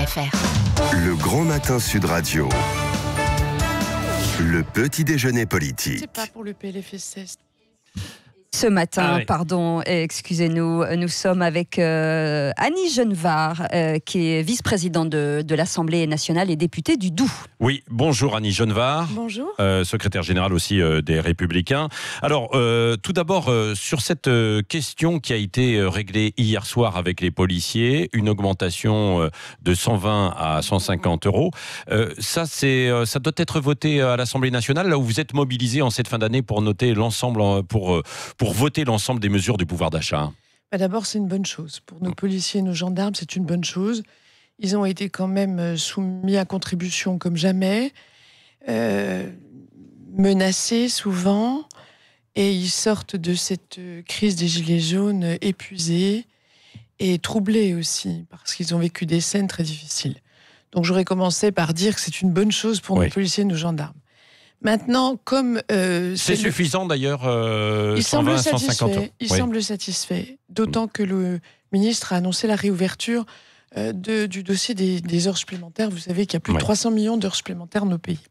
Le Grand Matin Sud Radio. Le petit déjeuner politique. C'est pas pour le PLFSS. Ce matin, excusez-nous, nous sommes avec Annie Genevard, qui est vice-présidente de l'Assemblée nationale et députée du Doubs. Oui, bonjour Annie Genevard. Bonjour. Secrétaire générale aussi des Républicains. Alors, tout d'abord, sur cette question qui a été réglée hier soir avec les policiers, une augmentation de 120 à 150 euros. Ça doit être voté à l'Assemblée nationale, là où vous êtes mobilisés en cette fin d'année pour noter l'ensemble, pour voter l'ensemble des mesures du pouvoir d'achat. D'abord, c'est une bonne chose. Pour nos policiers et nos gendarmes, c'est une bonne chose. Ils ont été quand même soumis à contribution comme jamais, menacés souvent, et ils sortent de cette crise des Gilets jaunes épuisés et troublés aussi, parce qu'ils ont vécu des scènes très difficiles. Donc j'aurais commencé par dire que c'est une bonne chose pour nos policiers et nos gendarmes. Maintenant, comme... c'est suffisant d'ailleurs, il 120 150 euros. Il semble satisfait, d'autant que le ministre a annoncé la réouverture du dossier des heures supplémentaires. Vous savez qu'il y a plus de 300 millions d'heures supplémentaires dans nos pays.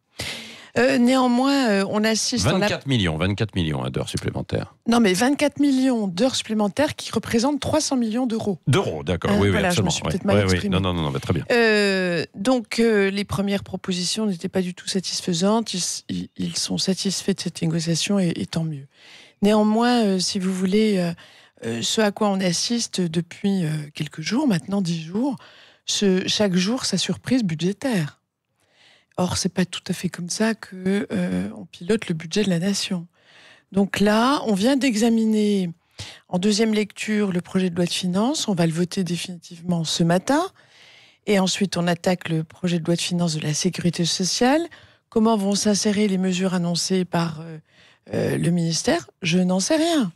Néanmoins, on assiste... 24 millions d'heures supplémentaires. Non, mais 24 millions d'heures supplémentaires qui représentent 300 millions d'euros. D'euros, d'accord. Oui, voilà, absolument. Je me suis peut-être mal exprimée. Non, très bien. Donc, les premières propositions n'étaient pas du tout satisfaisantes. Ils sont satisfaits de cette négociation et tant mieux. Néanmoins, si vous voulez, ce à quoi on assiste depuis quelques jours, maintenant 10 jours, chaque jour, sa surprise budgétaire. Or, c'est pas tout à fait comme ça que on pilote le budget de la nation. Donc là, on vient d'examiner en deuxième lecture le projet de loi de finances. On va le voter définitivement ce matin. Et ensuite, on attaque le projet de loi de finances de la sécurité sociale. Comment vont s'insérer les mesures annoncées par le ministère ? Je n'en sais rien.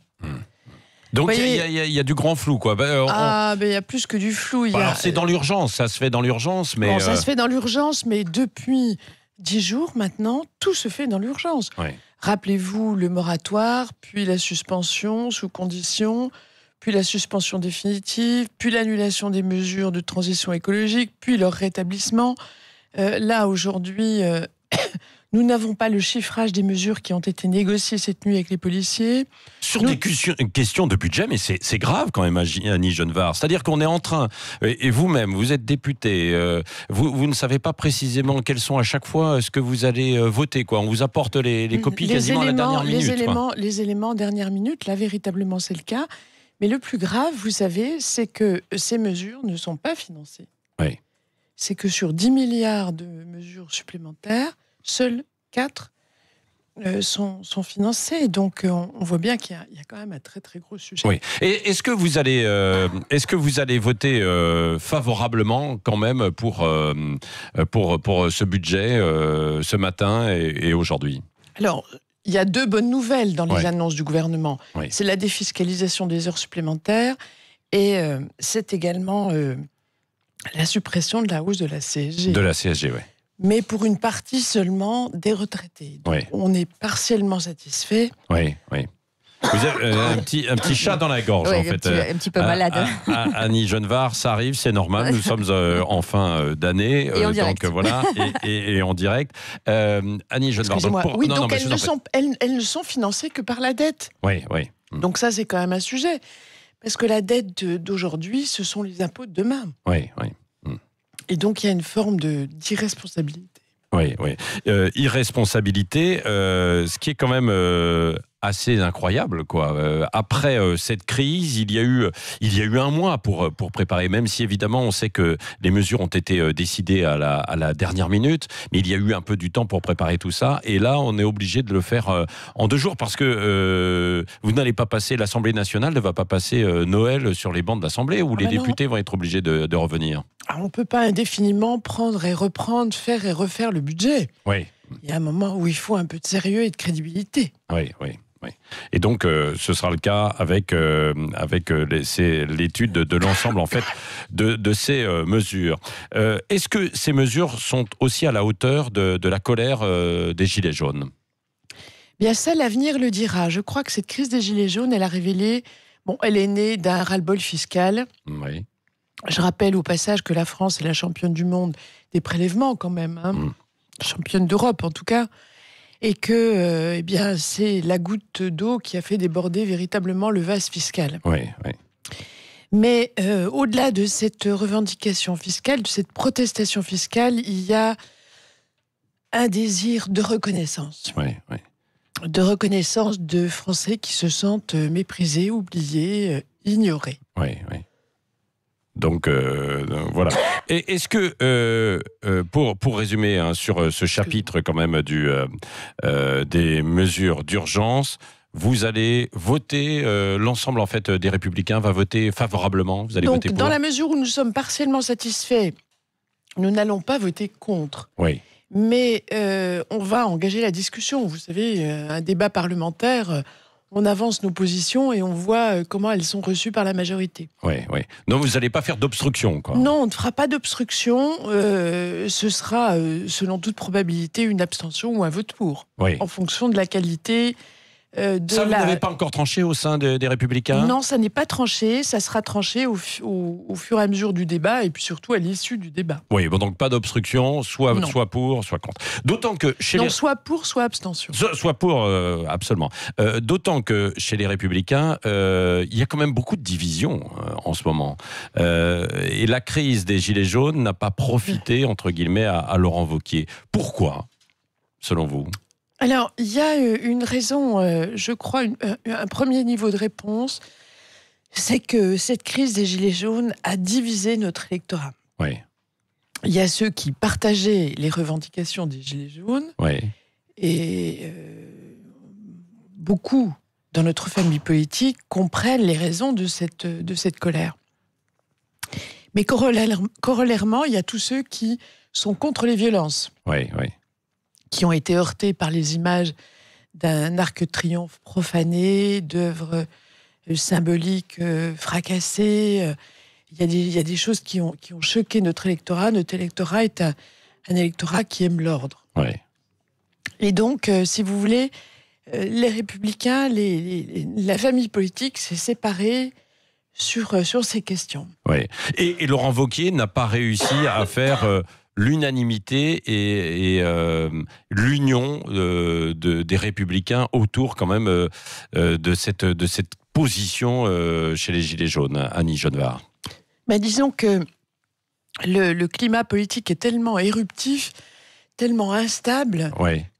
Donc il y a du grand flou, quoi. Il y a plus que du flou. Alors c'est dans l'urgence, ça se fait dans l'urgence, mais... Bon, ça se fait dans l'urgence, mais depuis 10 jours maintenant, tout se fait dans l'urgence. Oui. Rappelez-vous le moratoire, puis la suspension sous condition, puis la suspension définitive, puis l'annulation des mesures de transition écologique, puis leur rétablissement. Là, aujourd'hui... Nous n'avons pas le chiffrage des mesures qui ont été négociées cette nuit avec les policiers. Sur des questions de budget, mais c'est grave quand même, Annie Genevard. C'est-à-dire qu'on est en train, et vous-même, vous êtes député, vous ne savez pas précisément quels sont à chaque fois ce que vous allez voter, quoi. On vous apporte les copies quasiment à la dernière minute. Les éléments dernière minute, là, véritablement, c'est le cas. Mais le plus grave, vous savez, c'est que ces mesures ne sont pas financées. Oui. C'est que sur 10 milliards de mesures supplémentaires, seuls 4 sont financés. Donc, on voit bien qu'il y a quand même un très, très gros sujet. Oui. Et est-ce que vous allez voter favorablement quand même pour ce budget ce matin et aujourd'hui ? Alors, il y a 2 bonnes nouvelles dans les annonces du gouvernement. Oui. C'est la défiscalisation des heures supplémentaires et c'est également la suppression de la hausse de la CSG. De la CSG, oui. Mais pour une partie seulement des retraités. Donc on est partiellement satisfait. Oui. Vous avez un petit chat dans la gorge, en fait. Un petit peu malade. Annie Genevard, ça arrive, c'est normal. Nous sommes en fin d'année. Et en direct. Donc voilà, et en direct. Annie Genevard. Elles ne sont financées que par la dette. Oui. Donc ça, c'est quand même un sujet. Parce que la dette d'aujourd'hui, ce sont les impôts de demain. Oui. Et donc, il y a une forme d'irresponsabilité. Oui. Irresponsabilité, ce qui est quand même assez incroyable, quoi. Après cette crise, il y a eu un mois pour préparer, même si évidemment on sait que les mesures ont été décidées à la dernière minute, mais il y a eu un peu du temps pour préparer tout ça. Et là, on est obligé de le faire en 2 jours parce que vous n'allez pas passer, l'Assemblée nationale ne va pas passer Noël sur les bancs de l'Assemblée où les députés vont être obligés de revenir. Alors, on ne peut pas indéfiniment prendre et reprendre, faire et refaire le budget. Oui. Il y a un moment où il faut un peu de sérieux et de crédibilité. Oui. Et donc, ce sera le cas avec l'étude de l'ensemble en fait de ces mesures. Est-ce que ces mesures sont aussi à la hauteur de la colère des Gilets jaunes ? Bien ça, l'avenir le dira. Je crois que cette crise des Gilets jaunes, elle a révélé... elle est née d'un ras-le-bol fiscal. Oui. Je rappelle au passage que la France est la championne du monde des prélèvements quand même, championne d'Europe en tout cas, et que eh bien, c'est la goutte d'eau qui a fait déborder véritablement le vase fiscal. Oui, oui. Mais au-delà de cette revendication fiscale, de cette protestation fiscale, il y a un désir de reconnaissance. Oui, oui. De reconnaissance de Français qui se sentent méprisés, oubliés, ignorés. Oui, oui. Donc voilà. Et est-ce que, pour résumer sur ce chapitre quand même des mesures d'urgence, vous allez voter, l'ensemble en fait des Républicains va voter favorablement, vous allez donc, voter pour. dans la mesure où nous sommes partiellement satisfaits, nous n'allons pas voter contre. Oui. Mais on va engager la discussion. Vous savez, un débat parlementaire, on avance nos positions et on voit comment elles sont reçues par la majorité. Oui, oui. Non, vous n'allez pas faire d'obstruction, quoi. Non, on ne fera pas d'obstruction. Ce sera, selon toute probabilité, une abstention ou un vote pour, en fonction de la qualité de ça, vous n'avez pas encore tranché au sein des Républicains ? Non, ça n'est pas tranché. Ça sera tranché au fur et à mesure du débat et puis surtout à l'issue du débat. Oui, bon, donc pas d'obstruction, soit pour, soit contre. D'autant que chez soit pour, soit abstention. Soit pour, absolument. D'autant que chez les Républicains, il y a quand même beaucoup de divisions en ce moment. Et la crise des Gilets jaunes n'a pas profité, entre guillemets, à Laurent Wauquiez. Pourquoi, selon vous ? Alors, il y a une raison, je crois, un premier niveau de réponse, c'est que cette crise des Gilets jaunes a divisé notre électorat. Oui. Il y a ceux qui partageaient les revendications des Gilets jaunes, et beaucoup dans notre famille politique comprennent les raisons de cette colère. Mais corollairement, il y a tous ceux qui sont contre les violences. Oui, oui. Qui ont été heurtés par les images d'un arc de triomphe profané, d'œuvres symboliques fracassées. Il y a des choses qui ont choqué notre électorat. Notre électorat est un électorat qui aime l'ordre. Oui. Et donc, si vous voulez, les Républicains, la famille politique s'est séparée sur ces questions. Oui. Et Laurent Wauquiez n'a pas réussi à faire l'unanimité et l'union des Républicains autour quand même de cette position chez les Gilets jaunes. Annie Genevard. Disons que le climat politique est tellement éruptif, tellement instable,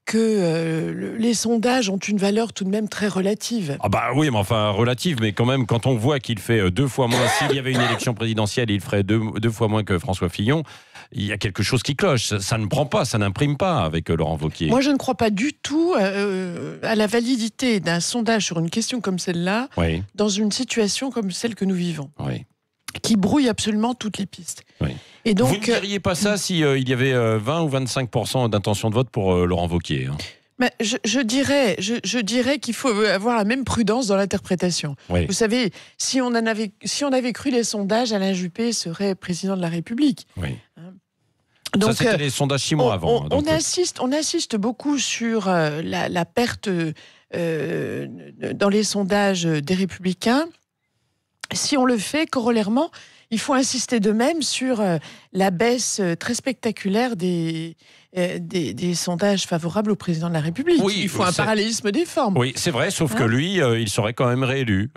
que les sondages ont une valeur tout de même très relative. Ah bah oui, mais enfin relative, mais quand même, quand on voit qu'il fait 2 fois moins, s'il y avait une élection présidentielle, il ferait deux fois moins que François Fillon, il y a quelque chose qui cloche. Ça ne prend pas, ça n'imprime pas avec Laurent Wauquiez. Moi, je ne crois pas du tout à la validité d'un sondage sur une question comme celle-là, dans une situation comme celle que nous vivons. Qui brouille absolument toutes les pistes. Et donc, vous ne diriez pas ça s'il y avait 20 ou 25% d'intention de vote pour Laurent Wauquiez, hein. Mais je dirais qu'il faut avoir la même prudence dans l'interprétation. Vous savez, si on avait cru les sondages, Alain Juppé serait président de la République. Donc, ça, c'était les sondages 6 mois avant. On insiste beaucoup sur la perte dans les sondages des Républicains. Si on le fait, corollairement, il faut insister de même sur la baisse très spectaculaire des sondages favorables au président de la République. Il faut un parallélisme des formes. Oui, c'est vrai, sauf que lui, il serait quand même réélu.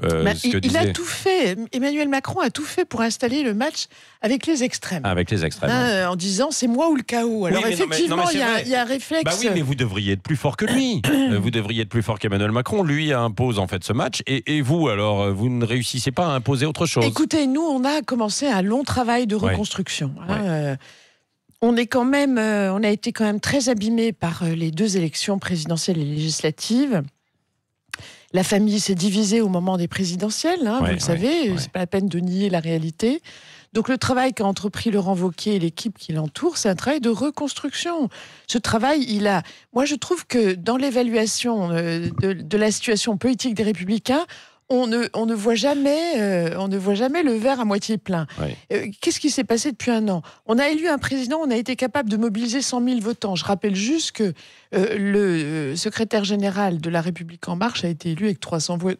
Il a tout fait. Emmanuel Macron a tout fait pour installer le match avec les extrêmes. Avec les extrêmes. En disant c'est moi ou le chaos. Alors effectivement, il y a un réflexe. Oui, mais vous devriez être plus fort que lui. Vous devriez être plus fort qu'Emmanuel Macron. Lui impose en fait ce match. Et vous, alors, vous ne réussissez pas à imposer autre chose. Écoutez, nous, on a commencé un long travail de reconstruction. On a été quand même très abîmés par les 2 élections présidentielles et législatives. La famille s'est divisée au moment des présidentielles, vous le savez, c'est pas la peine de nier la réalité. Donc le travail qu'a entrepris Laurent Wauquiez et l'équipe qui l'entoure, c'est un travail de reconstruction. Ce travail, moi je trouve que dans l'évaluation de la situation politique des Républicains, on ne voit jamais le verre à moitié plein. Oui. Qu'est-ce qui s'est passé depuis un an ? On a élu un président, on a été capable de mobiliser 100 000 votants. Je rappelle juste que le secrétaire général de La République En Marche a été élu avec 300 voix,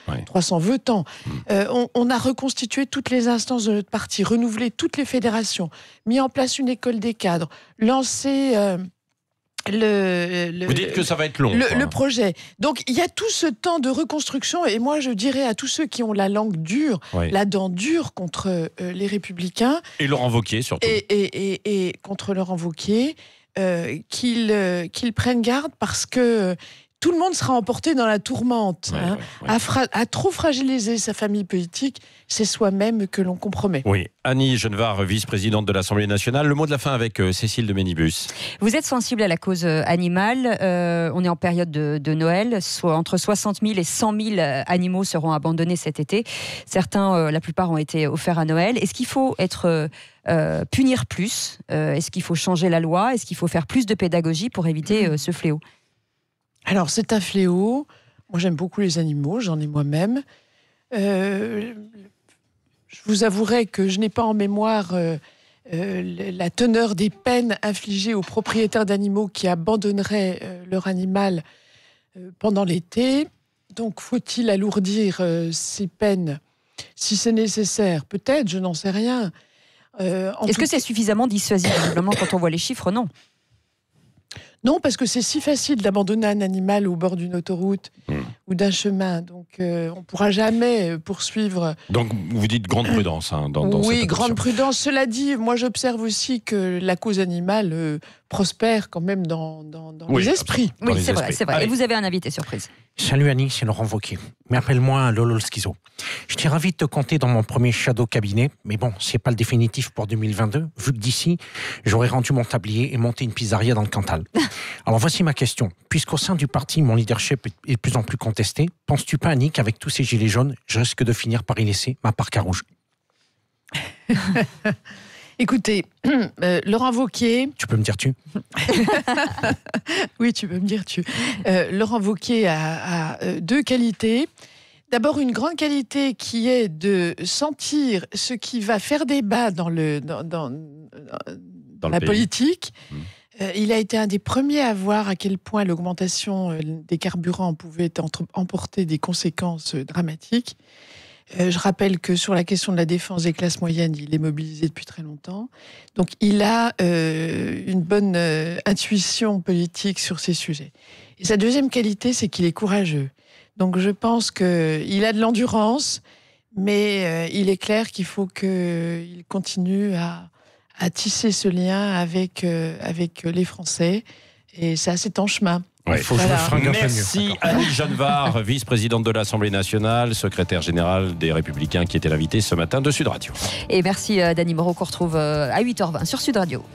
oui. 300 votants. On a reconstitué toutes les instances de notre parti, renouvelé toutes les fédérations, mis en place une école des cadres, lancé... Vous dites que ça va être long. Le projet. Donc, il y a tout ce temps de reconstruction. Et moi, je dirais à tous ceux qui ont la langue dure, oui. la dent dure contre les Républicains. Et Laurent Wauquiez, surtout. Et contre Laurent Wauquiez, qu'ils prennent garde parce que tout le monde sera emporté dans la tourmente. À trop fragiliser sa famille politique, c'est soi-même que l'on compromet. Oui. Annie Genevard, vice-présidente de l'Assemblée nationale. Le mot de la fin avec Cécile de Ménibus. Vous êtes sensible à la cause animale. On est en période de Noël. Entre 60 000 et 100 000 animaux seront abandonnés cet été. Certains, la plupart, ont été offerts à Noël. Est-ce qu'il faut punir plus ? Est-ce qu'il faut changer la loi ? Est-ce qu'il faut faire plus de pédagogie pour éviter ce fléau ? Alors, c'est un fléau. Moi, j'aime beaucoup les animaux, j'en ai moi-même. Je vous avouerai que je n'ai pas en mémoire la teneur des peines infligées aux propriétaires d'animaux qui abandonneraient leur animal pendant l'été. Donc, faut-il alourdir ces peines si c'est nécessaire ? Peut-être, je n'en sais rien. Est-ce que c'est suffisamment dissuasif ? Visiblement, quand on voit les chiffres, non. Non, parce que c'est si facile d'abandonner un animal au bord d'une autoroute ou d'un chemin. Donc, on ne pourra jamais poursuivre. Donc, vous dites grande prudence oui, grande prudence. Cela dit, moi, j'observe aussi que la cause animale prospère quand même dans les esprits. Oui, c'est vrai. Allez. Et vous avez un invité surprise. Salut Annie, c'est Laurent Wauquiez. Mais appelle-moi Lolo le schizo. J'étais ravi de te compter dans mon premier shadow cabinet, mais bon, c'est pas le définitif pour 2022, vu que d'ici, j'aurais rendu mon tablier et monté une pizzeria dans le Cantal. Alors voici ma question. Puisqu'au sein du parti, mon leadership est de plus en plus contesté, penses-tu pas, Annie, qu'avec tous ces gilets jaunes, je risque de finir par y laisser ma parka rouge ? Écoutez, Laurent Wauquiez... Tu peux me dire tu ? Oui, tu peux me dire tu. Laurent Wauquiez a deux qualités. D'abord, une grande qualité qui est de sentir ce qui va faire débat dans la politique. Il a été un des premiers à voir à quel point l'augmentation des carburants pouvait emporter des conséquences dramatiques. Je rappelle que sur la question de la défense des classes moyennes, il est mobilisé depuis très longtemps. Donc, il a une bonne intuition politique sur ces sujets. Et sa deuxième qualité, c'est qu'il est courageux. Donc, je pense qu'il a de l'endurance, mais il est clair qu'il faut qu'il continue à tisser ce lien avec les Français. Et ça, c'est en chemin. Ouais. Merci Annie Genevard, vice-présidente de l'Assemblée nationale, secrétaire générale des Républicains qui était l'invitée ce matin de Sud Radio. Et merci Dany Moreau qu'on retrouve à 8h20 sur Sud Radio.